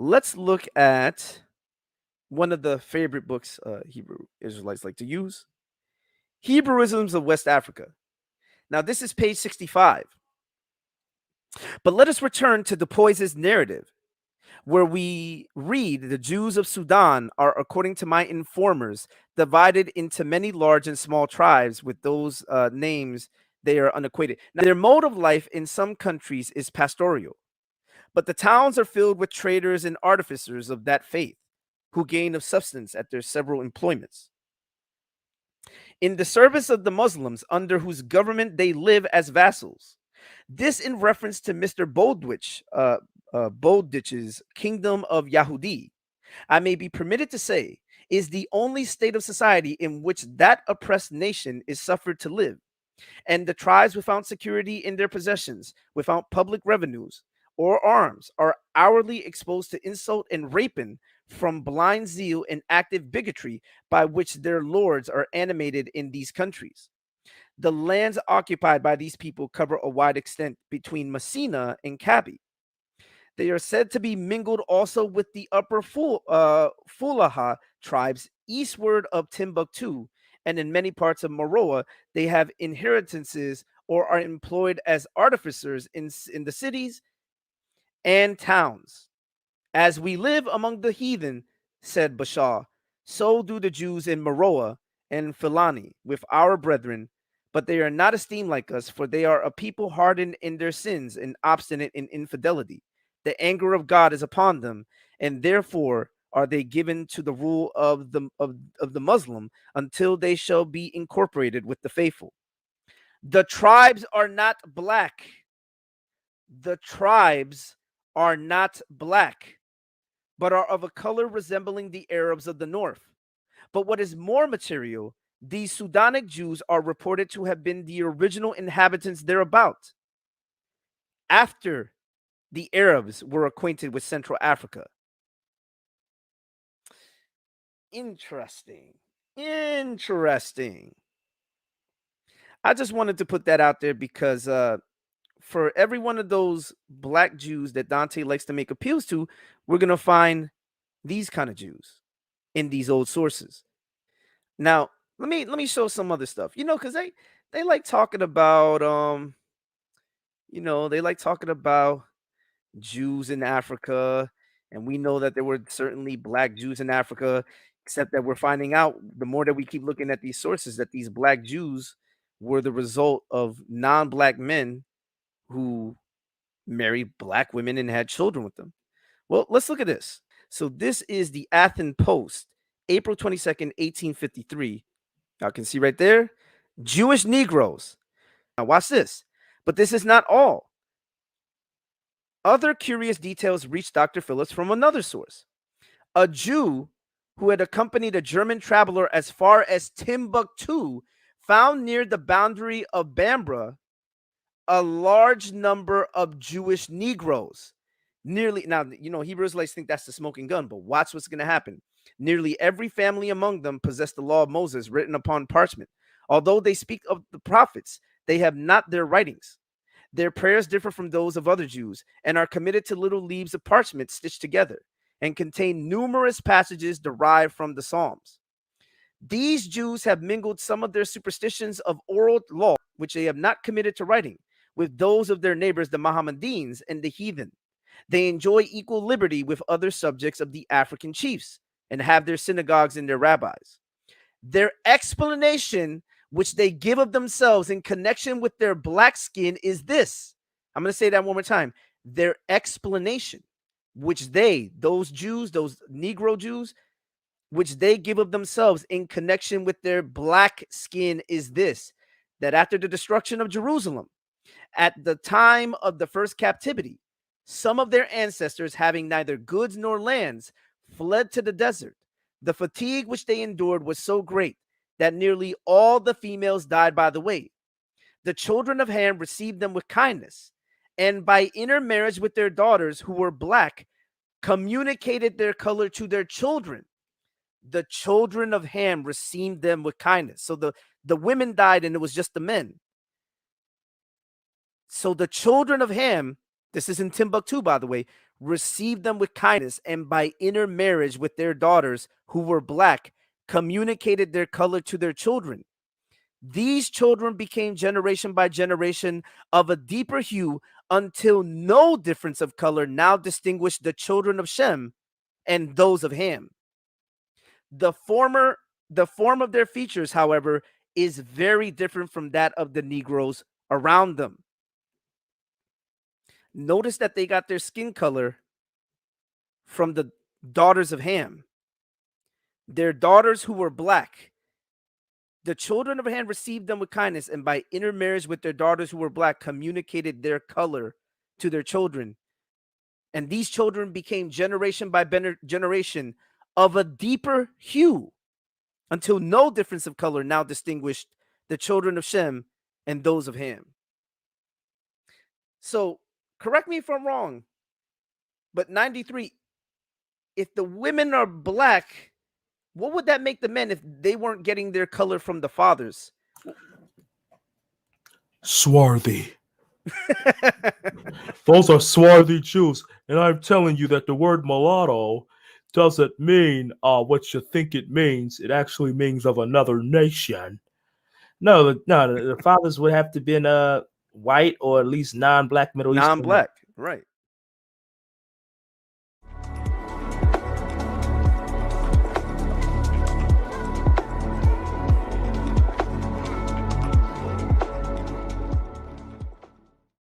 let's look at one of the favorite books Hebrew Israelites like to use, Hebrewisms of West Africa. Now, this is page 65. But let us return to Dupuis's narrative, where we read the Jews of Sudan are, according to my informers, divided into many large and small tribes with those names. They are unequated. Now, their mode of life in some countries is pastoral, but the towns are filled with traders and artificers of that faith who gain of substance at their several employments. In the service of the Muslims under whose government they live as vassals. This in reference to Mr. Bolditch's kingdom of Yahudi, I may be permitted to say, is the only state of society in which that oppressed nation is suffered to live, and the tribes without security in their possessions, without public revenues or arms, are hourly exposed to insult and rapine from blind zeal and active bigotry by which their lords are animated in these countries. The lands occupied by these people cover a wide extent between Messina and Kabi. They are said to be mingled also with the upper Fulaha tribes eastward of Timbuktu, and in many parts of Meroe, they have inheritances or are employed as artificers in the cities and towns. As we live among the heathen, said Bashar, so do the Jews in Meroe and Philani with our brethren, but they are not esteemed like us, for they are a people hardened in their sins and obstinate in infidelity. The anger of God is upon them, and therefore are they given to the rule of the Muslim until they shall be incorporated with the faithful. The tribes are not black. The tribes are not black, but are of a color resembling the Arabs of the north. But what is more material, these Sudanic Jews are reported to have been the original inhabitants thereabout, after the Arabs were acquainted with Central Africa. Interesting. I just wanted to put that out there because for every one of those black Jews that Dante likes to make appeals to, we're going to find these kind of Jews in these old sources. Now, let me show some other stuff. Because they like talking about they like talking about Jews in Africa, and we know that there were certainly black Jews in Africa, except that we're finding out the more that we keep looking at these sources that these black Jews were the result of non-black men who married black women and had children with them. Well, let's look at this. So this is the Athens Post, April 22nd, 1853. Y'all can see right there, Jewish Negroes. Now watch this. But this is not all. Other curious details reached Dr. Phillips from another source. A Jew who had accompanied a German traveler as far as Timbuktu found near the boundary of Bambara a large number of Jewish Negroes. Now, Hebrew Israelites think that's the smoking gun, but watch what's going to happen. Nearly every family among them possessed the law of Moses written upon parchment. Although they speak of the prophets, they have not their writings. Their prayers differ from those of other Jews and are committed to little leaves of parchment stitched together and contain numerous passages derived from the Psalms. These Jews have mingled some of their superstitions of oral law, which they have not committed to writing, with those of their neighbors, the Mohammedans and the heathen. They enjoy equal liberty with other subjects of the African chiefs and have their synagogues and their rabbis. Their explanation, which they give of themselves in connection with their black skin, is this. I'm going to say that one more time. Their explanation, which those Jews, those Negro Jews, which they give of themselves in connection with their black skin, is this: that after the destruction of Jerusalem, at the time of the first captivity, some of their ancestors, having neither goods nor lands, fled to the desert. The fatigue which they endured was so great that nearly all the females died by the way. The children of Ham received them with kindness, and by intermarriage with their daughters, who were black, communicated their color to their children. The children of Ham received them with kindness. So the women died, and it was just the men. So the children of Ham, this is in Timbuktu, by the way, received them with kindness, and by intermarriage with their daughters who were black, communicated their color to their children. These children became generation by generation of a deeper hue until no difference of color now distinguished the children of Shem and those of Ham. The form of their features, however, is very different from that of the Negroes around them. Notice that they got their skin color from the daughters of Ham. Their daughters who were black. The children of Ham received them with kindness, and by intermarriage with their daughters who were black, communicated their color to their children. And these children became generation by generation of a deeper hue until no difference of color now distinguished the children of Shem and those of Ham. So, correct me if I'm wrong, but 93, if the women are black, what would that make the men if they weren't getting their color from the fathers? Swarthy. Those are swarthy Jews. And I'm telling you that the word mulatto doesn't mean what you think it means. It actually means of another nation. No, the fathers would have to be white or at least non-black Middle Eastern. Non-black, right.